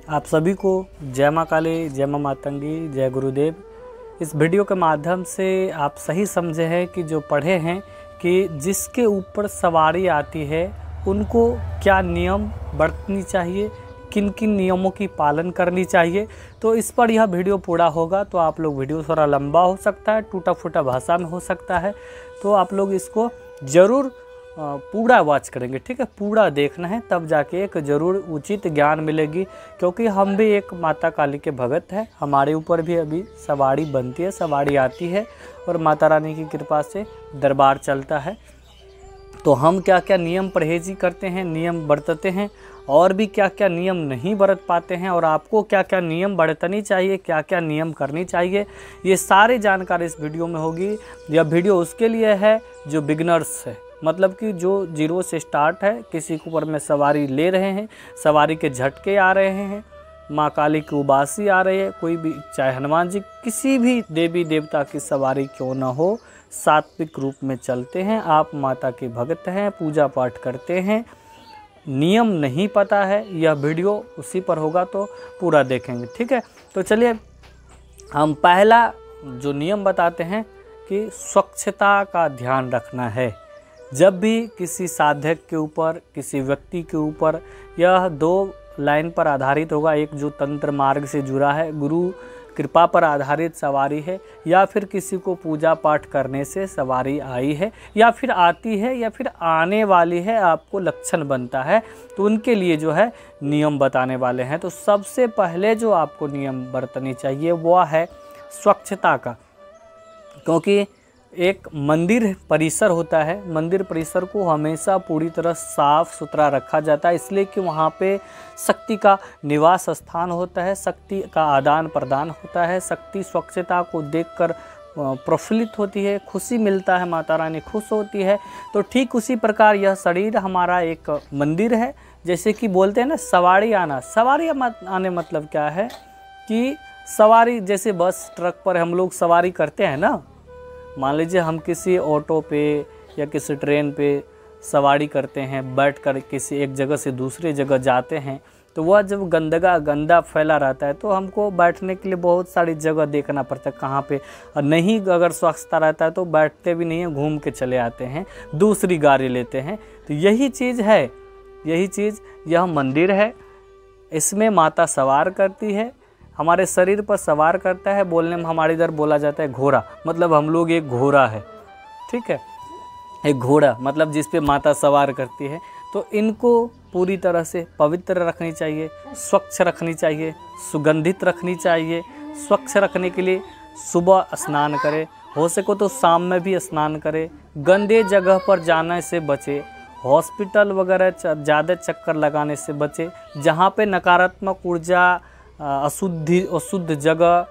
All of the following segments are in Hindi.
आप सभी को जय माँ काली, जय माँ मातंगी, जय गुरुदेव। इस वीडियो के माध्यम से आप सही समझे हैं कि जो पढ़े हैं कि जिसके ऊपर सवारी आती है उनको क्या नियम बरतनी चाहिए, किन किन नियमों की पालन करनी चाहिए। तो इस पर यह वीडियो पूरा होगा। तो आप लोग वीडियो थोड़ा लंबा हो सकता है, टूटा फूटा भाषा में हो सकता है, तो आप लोग इसको ज़रूर पूरा वॉच करेंगे, ठीक है। पूरा देखना है, तब जाके एक ज़रूर उचित ज्ञान मिलेगी। क्योंकि हम भी एक माता काली के भगत हैं, हमारे ऊपर भी अभी सवारी बनती है, सवारी आती है और माता रानी की कृपा से दरबार चलता है। तो हम क्या क्या नियम परहेजी करते हैं, नियम बरतते हैं, और भी क्या क्या नियम नहीं बरत पाते हैं, और आपको क्या क्या नियम बरतनी चाहिए, क्या क्या नियम करनी चाहिए, ये सारी जानकारी इस वीडियो में होगी। यह वीडियो उसके लिए है जो बिगनर्स है, मतलब कि जो जीरो से स्टार्ट है, किसी के ऊपर में सवारी ले रहे हैं, सवारी के झटके आ रहे हैं, माँ काली की उबासी आ रही है, कोई भी चाहे हनुमान जी किसी भी देवी देवता की सवारी क्यों ना हो, सात्विक रूप में चलते हैं, आप माता के भक्त हैं, पूजा पाठ करते हैं, नियम नहीं पता है, यह वीडियो उसी पर होगा, तो पूरा देखेंगे, ठीक है। तो चलिए हम पहला जो नियम बताते हैं कि स्वच्छता का ध्यान रखना है। जब भी किसी साधक के ऊपर, किसी व्यक्ति के ऊपर, यह दो लाइन पर आधारित होगा, एक जो तंत्र मार्ग से जुड़ा है, गुरु कृपा पर आधारित सवारी है, या फिर किसी को पूजा पाठ करने से सवारी आई है, या फिर आती है, या फिर आने वाली है, आपको लक्षण बनता है, तो उनके लिए जो है नियम बताने वाले हैं। तो सबसे पहले जो आपको नियम बरतनी चाहिए वह है स्वच्छता का। क्योंकि एक मंदिर परिसर होता है, मंदिर परिसर को हमेशा पूरी तरह साफ़ सुथरा रखा जाता है, इसलिए कि वहाँ पे शक्ति का निवास स्थान होता है, शक्ति का आदान प्रदान होता है। शक्ति स्वच्छता को देखकर प्रफुल्लित होती है, खुशी मिलता है, माता रानी खुश होती है। तो ठीक उसी प्रकार यह शरीर हमारा एक मंदिर है। जैसे कि बोलते हैं ना सवारी आना, सवारी आने मतलब क्या है कि सवारी, जैसे बस ट्रक पर हम लोग सवारी करते हैं ना, मान लीजिए हम किसी ऑटो पे या किसी ट्रेन पे सवारी करते हैं, बैठ कर किसी एक जगह से दूसरी जगह जाते हैं, तो वह जब गंदा फैला रहता है तो हमको बैठने के लिए बहुत सारी जगह देखना पड़ता है कहाँ पे, और नहीं अगर स्वच्छता रहता है तो बैठते भी नहीं है, घूम के चले आते हैं, दूसरी गाड़ी लेते हैं। तो यही चीज़ है, यही चीज़ यह मंदिर है, इसमें माता सवार करती है, हमारे शरीर पर सवार करता है। बोलने में हमारे इधर बोला जाता है घोड़ा, मतलब हम लोग एक घोड़ा है, ठीक है, एक घोड़ा मतलब जिस पे माता सवार करती है। तो इनको पूरी तरह से पवित्र रखनी चाहिए, स्वच्छ रखनी चाहिए, सुगंधित रखनी चाहिए। स्वच्छ रखने के लिए सुबह स्नान करें, हो सके तो शाम में भी स्नान करें, गंदे जगह पर जाने से बचे, हॉस्पिटल वगैरह ज़्यादा चक्कर लगाने से बचे, जहाँ पे नकारात्मक ऊर्जा, अशुद्ध जगह,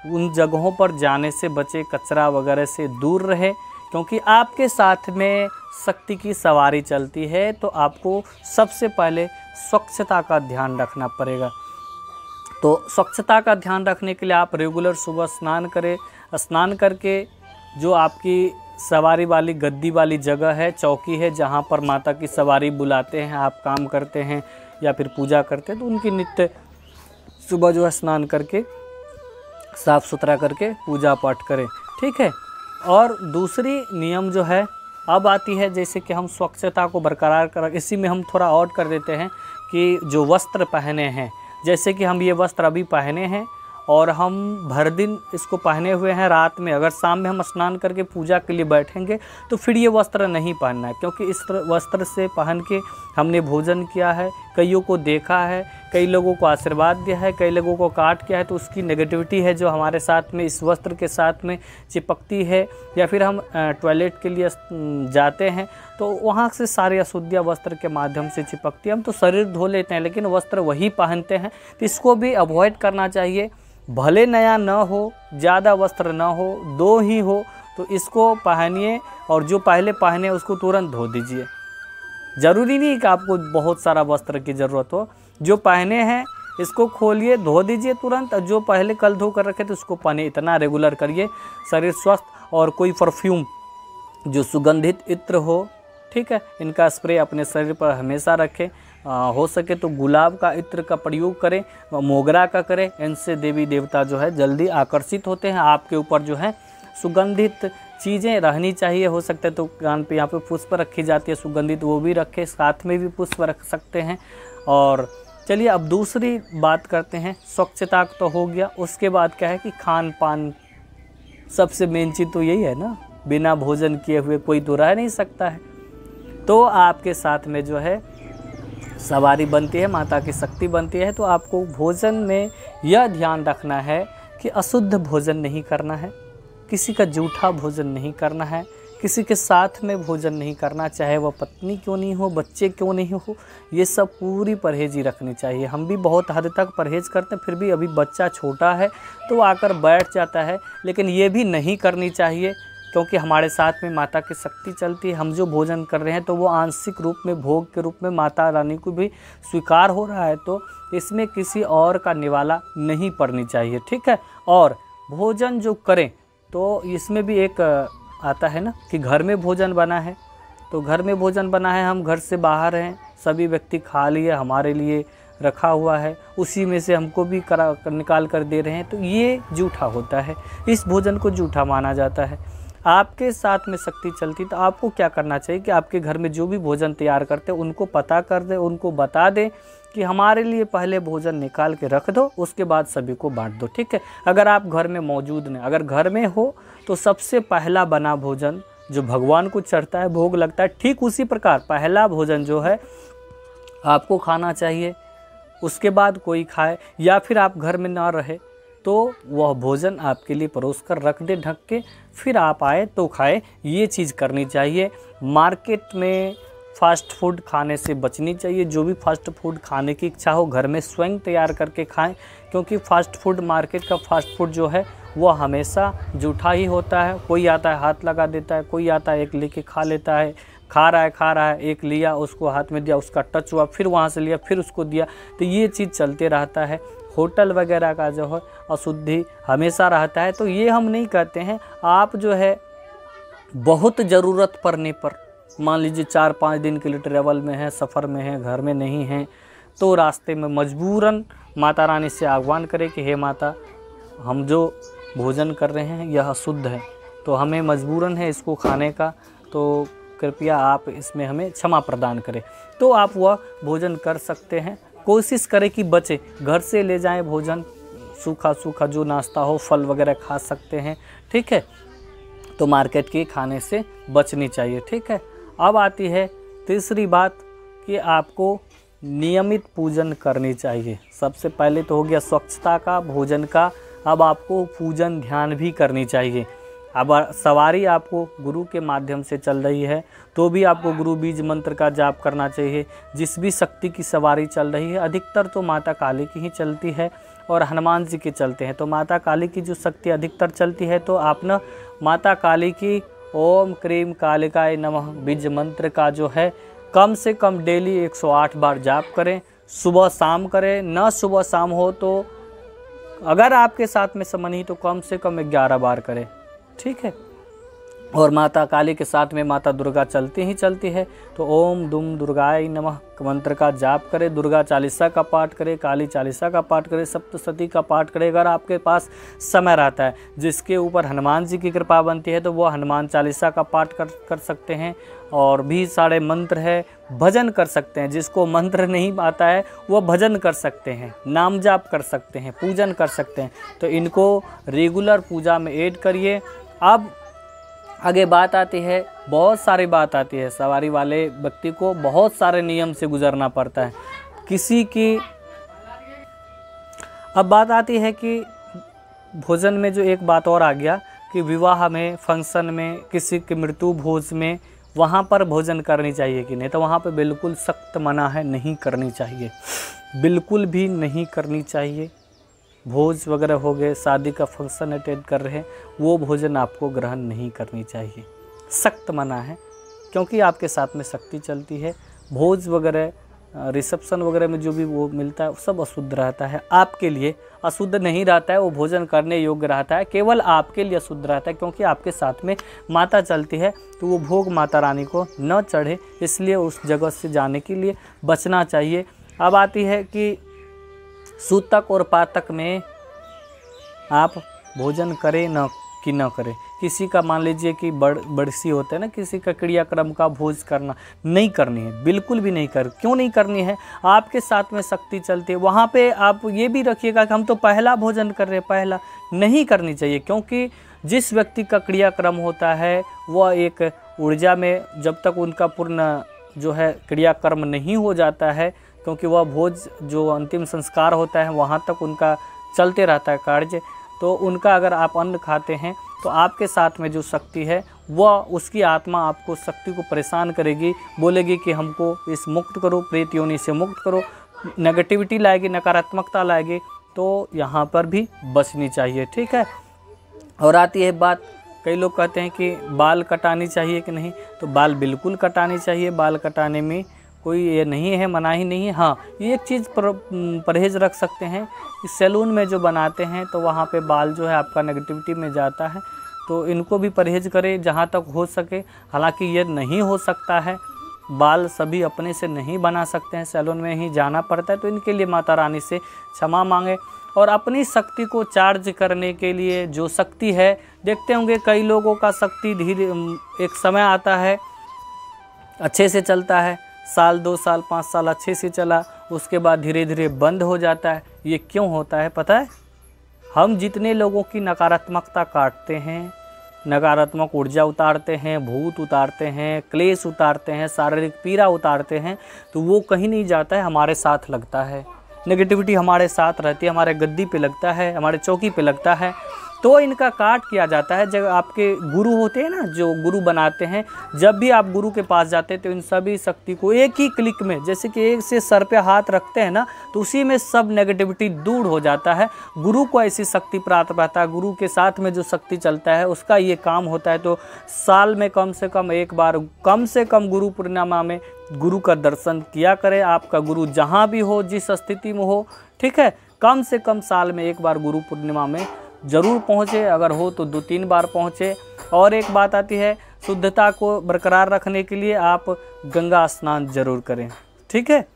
उन जगहों पर जाने से बचे, कचरा वगैरह से दूर रहे। क्योंकि आपके साथ में शक्ति की सवारी चलती है, तो आपको सबसे पहले स्वच्छता का ध्यान रखना पड़ेगा। तो स्वच्छता का ध्यान रखने के लिए आप रेगुलर सुबह स्नान करें। स्नान करके जो आपकी सवारी वाली गद्दी वाली जगह है, चौकी है, जहाँ पर माता की सवारी बुलाते हैं, आप काम करते हैं या फिर पूजा करते हैं, तो उनकी नित्य सुबह जो है स्नान करके साफ़ सुथरा करके पूजा पाठ करें, ठीक है। और दूसरी नियम जो है अब आती है, जैसे कि हम स्वच्छता को बरकरार कर, इसी में हम थोड़ा और कर देते हैं कि जो वस्त्र पहने हैं, जैसे कि हम ये वस्त्र अभी पहने हैं और हम भर दिन इसको पहने हुए हैं, रात में अगर शाम में हम स्नान करके पूजा के लिए बैठेंगे तो फिर ये वस्त्र नहीं पहनना है। क्योंकि इस वस्त्र से पहन के हमने भोजन किया है, कईयों को देखा है, कई लोगों को आशीर्वाद दिया है, कई लोगों को काट किया है, तो उसकी नेगेटिविटी है जो हमारे साथ में इस वस्त्र के साथ में चिपकती है। या फिर हम टॉयलेट के लिए जाते हैं तो वहाँ से सारी अशुद्धियाँ वस्त्र के माध्यम से चिपकती है। हम तो शरीर धो लेते हैं लेकिन वस्त्र वही पहनते हैं, तो इसको भी अवॉइड करना चाहिए। भले नया न हो, ज़्यादा वस्त्र न हो, दो ही हो, तो इसको पहनिए, और जो पहले पहने उसको तुरंत धो दीजिए। ज़रूरी नहीं कि आपको बहुत सारा वस्त्र की ज़रूरत हो, जो पहने हैं इसको खोलिए, धो दीजिए तुरंत, और जो पहले कल धो कर रखे थे उसको पहने। इतना रेगुलर करिए, शरीर स्वस्थ। और कोई परफ्यूम जो सुगंधित इत्र हो, ठीक है, इनका स्प्रे अपने शरीर पर हमेशा रखें। हो सके तो गुलाब का इत्र का प्रयोग करें, मोगरा का करें। इनसे देवी देवता जो है जल्दी आकर्षित होते हैं। आपके ऊपर जो है सुगंधित चीज़ें रहनी चाहिए। हो सकता है तो कान पे यहाँ पे पुष्प रखी जाती है सुगंधित, वो भी रखें, साथ में भी पुष्प रख सकते हैं। और चलिए अब दूसरी बात करते हैं। स्वच्छता तो हो गया, उसके बाद क्या है कि खान पान, सबसे मेन चीज़ तो यही है ना, बिना भोजन किए हुए कोई तो रह नहीं सकता है। तो आपके साथ में जो है सवारी बनती है, माता की शक्ति बनती है, तो आपको भोजन में यह ध्यान रखना है कि अशुद्ध भोजन नहीं करना है, किसी का जूठा भोजन नहीं करना है, किसी के साथ में भोजन नहीं करना, चाहे वह पत्नी क्यों नहीं हो, बच्चे क्यों नहीं हो, ये सब पूरी परहेज़ी रखनी चाहिए। हम भी बहुत हद तक परहेज़ करते हैं, फिर भी अभी बच्चा छोटा है तो आकर बैठ जाता है, लेकिन ये भी नहीं करनी चाहिए क्योंकि हमारे साथ में माता की शक्ति चलती है। हम जो भोजन कर रहे हैं तो वो आंशिक रूप में भोग के रूप में माता रानी को भी स्वीकार हो रहा है, तो इसमें किसी और का निवाला नहीं पड़नी चाहिए, ठीक है। और भोजन जो करें तो इसमें भी एक आता है ना कि घर में भोजन बना है, तो घर में भोजन बना है, हम घर से बाहर हैं, सभी व्यक्ति खा लिए, हमारे लिए रखा हुआ है, उसी में से हमको भी निकाल कर दे रहे हैं, तो ये जूठा होता है, इस भोजन को जूठा माना जाता है। आपके साथ में शक्ति चलती तो आपको क्या करना चाहिए कि आपके घर में जो भी भोजन तैयार करते हैं उनको पता कर दे, उनको बता दें कि हमारे लिए पहले भोजन निकाल के रख दो, उसके बाद सभी को बांट दो, ठीक है। अगर आप घर में मौजूद नहीं, अगर घर में हो तो सबसे पहला बना भोजन जो भगवान को चढ़ता है, भोग लगता है, ठीक उसी प्रकार पहला भोजन जो है आपको खाना चाहिए, उसके बाद कोई खाए, या फिर आप घर में ना रहे तो वह भोजन आपके लिए परोस कर रख दे ढक के, फिर आप आए तो खाए, ये चीज़ करनी चाहिए। मार्केट में फ़ास्ट फूड खाने से बचनी चाहिए। जो भी फ़ास्ट फूड खाने की इच्छा हो घर में स्वयं तैयार करके खाएं, क्योंकि फ़ास्ट फूड, मार्केट का फ़ास्ट फूड जो है वह हमेशा जूठा ही होता है। कोई आता है हाथ लगा देता है, कोई आता है एक लेके खा लेता है, खा रहा है, एक लिया, उसको हाथ में दिया, उसका टच हुआ, फिर वहाँ से लिया, फिर उसको दिया, तो ये चीज़ चलते रहता है। होटल वगैरह का जो है अशुद्धि हमेशा रहता है, तो ये हम नहीं कहते हैं। आप जो है बहुत ज़रूरत पड़ने पर, मान लीजिए 4-5 दिन के लिए ट्रैवल में है, सफ़र में है, घर में नहीं है, तो रास्ते में मजबूरन माता रानी से आह्वान करें कि हे माता, हम जो भोजन कर रहे हैं यह अशुद्ध है, तो हमें मजबूरन है इसको खाने का, तो कृपया आप इसमें हमें क्षमा प्रदान करें। तो आप वह भोजन कर सकते हैं। कोशिश करें कि बचे, घर से ले जाएं भोजन, सूखा सूखा जो नाश्ता हो, फल वगैरह खा सकते हैं, ठीक है। तो मार्केट के खाने से बचनी चाहिए, ठीक है। अब आती है तीसरी बात कि आपको नियमित पूजन करनी चाहिए। सबसे पहले तो हो गया स्वच्छता का, भोजन का, अब आपको पूजन ध्यान भी करनी चाहिए। अब सवारी आपको गुरु के माध्यम से चल रही है तो भी आपको गुरु बीज मंत्र का जाप करना चाहिए। जिस भी शक्ति की सवारी चल रही है, अधिकतर तो माता काली की ही चलती है और हनुमान जी के चलते हैं, तो माता काली की जो शक्ति अधिकतर चलती है, तो आप ना माता काली की ओम क्रीम कालिकाय नमः बीज मंत्र का जो है कम से कम डेली 108 बार जाप करें, सुबह शाम करें। ना सुबह शाम हो तो अगर आपके साथ में समय नहीं तो कम से कम 11 बार करें, ठीक है। और माता काली के साथ में माता दुर्गा चलती ही चलती है, तो ओम दुम दुर्गाय नमः मंत्र का जाप करें, दुर्गा चालीसा का पाठ करें, काली चालीसा का पाठ करें, सप्तशती का पाठ करें। अगर आपके पास समय रहता है, जिसके ऊपर हनुमान जी की कृपा बनती है, तो वो हनुमान चालीसा का पाठ कर सकते हैं। और भी सारे मंत्र है, भजन कर सकते हैं। जिसको मंत्र नहीं आता है वो भजन कर सकते हैं, नाम जाप कर सकते हैं, पूजन कर सकते हैं, तो इनको रेगुलर पूजा में ऐड करिए। अब आगे बात आती है, बहुत सारी बात आती है, सवारी वाले व्यक्ति को बहुत सारे नियम से गुजरना पड़ता है किसी की। अब बात आती है कि भोजन में जो एक बात और आ गया कि विवाह में, फंक्शन में, किसी की मृत्यु भोज में, वहाँ पर भोजन करनी चाहिए कि नहीं, तो वहाँ पे बिल्कुल सख्त मना है, नहीं करनी चाहिए, बिल्कुल भी नहीं करनी चाहिए। भोज वगैरह हो गए, शादी का फंक्शन अटेंड कर रहे हैं, वो भोजन आपको ग्रहण नहीं करनी चाहिए, सख्त मना है, क्योंकि आपके साथ में शक्ति चलती है। भोज वगैरह रिसेप्शन वगैरह में जो भी वो मिलता है सब अशुद्ध रहता है। आपके लिए अशुद्ध नहीं रहता है, वो भोजन करने योग्य रहता है, केवल आपके लिए अशुद्ध रहता है, क्योंकि आपके साथ में माता चलती है तो वो भोग माता रानी को न चढ़े, इसलिए उस जगह से जाने के लिए बचना चाहिए। अब आती है कि सूतक और पातक में आप भोजन करें न कि न करें। किसी का मान लीजिए कि बरसी होता है ना, किसी का क्रियाक्रम का भोज करना नहीं करनी है, बिल्कुल भी नहीं क्यों नहीं करनी है? आपके साथ में शक्ति चलती है, वहाँ पे आप ये भी रखिएगा कि हम तो पहला भोजन कर रहे हैं, पहला नहीं करनी चाहिए, क्योंकि जिस व्यक्ति का क्रियाक्रम होता है वह एक ऊर्जा में जब तक उनका पूर्ण जो है क्रियाक्रम नहीं हो जाता है, क्योंकि वह भोज जो अंतिम संस्कार होता है वहाँ तक उनका चलते रहता है कार्य, तो उनका अगर आप अन्न खाते हैं तो आपके साथ में जो शक्ति है वह उसकी आत्मा आपको शक्ति को परेशान करेगी, बोलेगी कि हमको इस मुक्त करो, प्रेत योनि से मुक्त करो, नेगेटिविटी लाएगी, नकारात्मकता लाएगी, तो यहाँ पर भी बचनी चाहिए। ठीक है। और आती है बात, कई लोग कहते हैं कि बाल कटानी चाहिए कि नहीं, तो बाल बिल्कुल कटानी चाहिए, बाल कटाने में कोई ये नहीं है, मनाही नहीं है। हाँ, ये एक चीज़ परहेज़ रख सकते हैं कि सैलून में जो बनाते हैं तो वहाँ पे बाल जो है आपका नेगेटिविटी में जाता है, तो इनको भी परहेज़ करें जहाँ तक हो सके। हालांकि ये नहीं हो सकता है, बाल सभी अपने से नहीं बना सकते हैं, सैलून में ही जाना पड़ता है, तो इनके लिए माता रानी से क्षमा मांगे। और अपनी शक्ति को चार्ज करने के लिए जो शक्ति है, देखते होंगे कई लोगों का शक्ति धीरे एक समय आता है अच्छे से चलता है, साल 2 साल 5 साल अच्छे से चला, उसके बाद धीरे धीरे बंद हो जाता है। ये क्यों होता है पता है? हम जितने लोगों की नकारात्मकता काटते हैं, नकारात्मक ऊर्जा उतारते हैं, भूत उतारते हैं, क्लेश उतारते हैं, शारीरिक पीड़ा उतारते हैं, तो वो कहीं नहीं जाता है, हमारे साथ लगता है। नेगेटिविटी हमारे साथ रहती है, हमारे गद्दी पे लगता है, हमारे चौकी पे लगता है, तो इनका काट किया जाता है। जब आपके गुरु होते हैं ना, जो गुरु बनाते हैं, जब भी आप गुरु के पास जाते हैं तो इन सभी शक्ति को एक ही क्लिक में, जैसे कि एक से सर पे हाथ रखते हैं ना, तो उसी में सब नेगेटिविटी दूर हो जाता है। गुरु को ऐसी शक्ति प्राप्त रहता है, गुरु के साथ में जो शक्ति चलता है उसका ये काम होता है। तो साल में कम से कम एक बार, कम से कम गुरु पूर्णिमा में गुरु का दर्शन किया करें। आपका गुरु जहाँ भी हो, जिस स्थिति में हो, ठीक है, कम से कम साल में एक बार गुरु पूर्णिमा में ज़रूर पहुँचे, अगर हो तो 2-3 बार पहुँचे। और एक बात आती है, शुद्धता को बरकरार रखने के लिए आप गंगा स्नान जरूर करें, ठीक है,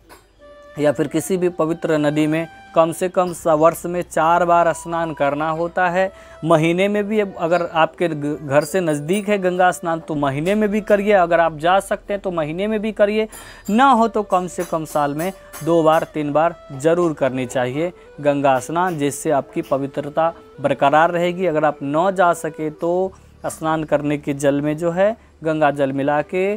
या फिर किसी भी पवित्र नदी में कम से कम वर्ष में 4 बार स्नान करना होता है। महीने में भी, अगर आपके घर से नज़दीक है गंगा स्नान तो महीने में भी करिए, अगर आप जा सकते हैं तो महीने में भी करिए, ना हो तो कम से कम साल में 2 बार 3 बार ज़रूर करनी चाहिए गंगा स्नान, जिससे आपकी पवित्रता बरकरार रहेगी। अगर आप न जा सके तो स्नान करने के जल में जो है गंगा जल मिला के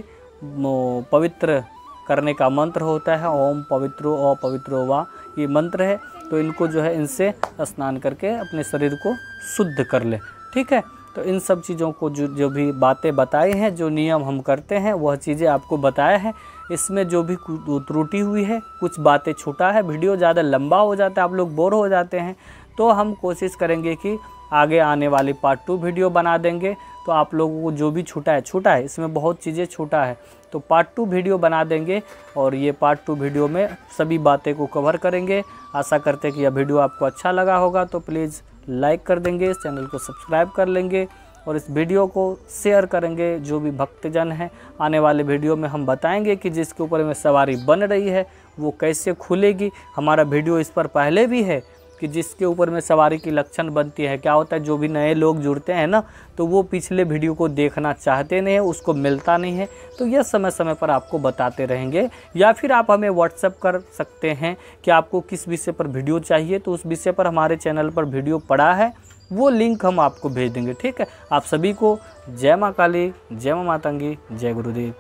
पवित्र करने का मंत्र होता है, ओम पवित्रो अपवित्रो वा, ये मंत्र है। तो इनको जो है, इनसे स्नान करके अपने शरीर को शुद्ध कर ले, ठीक है। तो इन सब चीज़ों को जो भी बातें बताई हैं, जो नियम हम करते हैं, वह चीज़ें आपको बताया है। इसमें जो भी त्रुटि हुई है, कुछ बातें छूटा है, वीडियो ज़्यादा लंबा हो जाता है, आप लोग बोर हो जाते हैं, तो हम कोशिश करेंगे कि आगे आने वाली पार्ट 2 वीडियो बना देंगे। तो आप लोगों को जो भी छूटा है, इसमें बहुत चीज़ें छूटा है, तो पार्ट 2 वीडियो बना देंगे, और ये पार्ट 2 वीडियो में सभी बातें को कवर करेंगे। आशा करते हैं कि यह वीडियो आपको अच्छा लगा होगा, तो प्लीज़ लाइक कर देंगे, इस चैनल को सब्सक्राइब कर लेंगे और इस वीडियो को शेयर करेंगे जो भी भक्तजन हैं। आने वाले वीडियो में हम बताएंगे कि जिसके ऊपर में सवारी बन रही है वो कैसे खुलेगी। हमारा वीडियो इस पर पहले भी है कि जिसके ऊपर में सवारी की लक्षण बनती है। क्या होता है, जो भी नए लोग जुड़ते हैं ना, तो वो पिछले वीडियो को देखना चाहते नहीं है, उसको मिलता नहीं है, तो यह समय समय पर आपको बताते रहेंगे। या फिर आप हमें व्हाट्सएप कर सकते हैं कि आपको किस विषय पर वीडियो चाहिए, तो उस विषय पर हमारे चैनल पर वीडियो पड़ा है, वो लिंक हम आपको भेज देंगे, ठीक है। आप सभी को जय माँ काली, जय माँ मातंगी, जय गुरुदेव।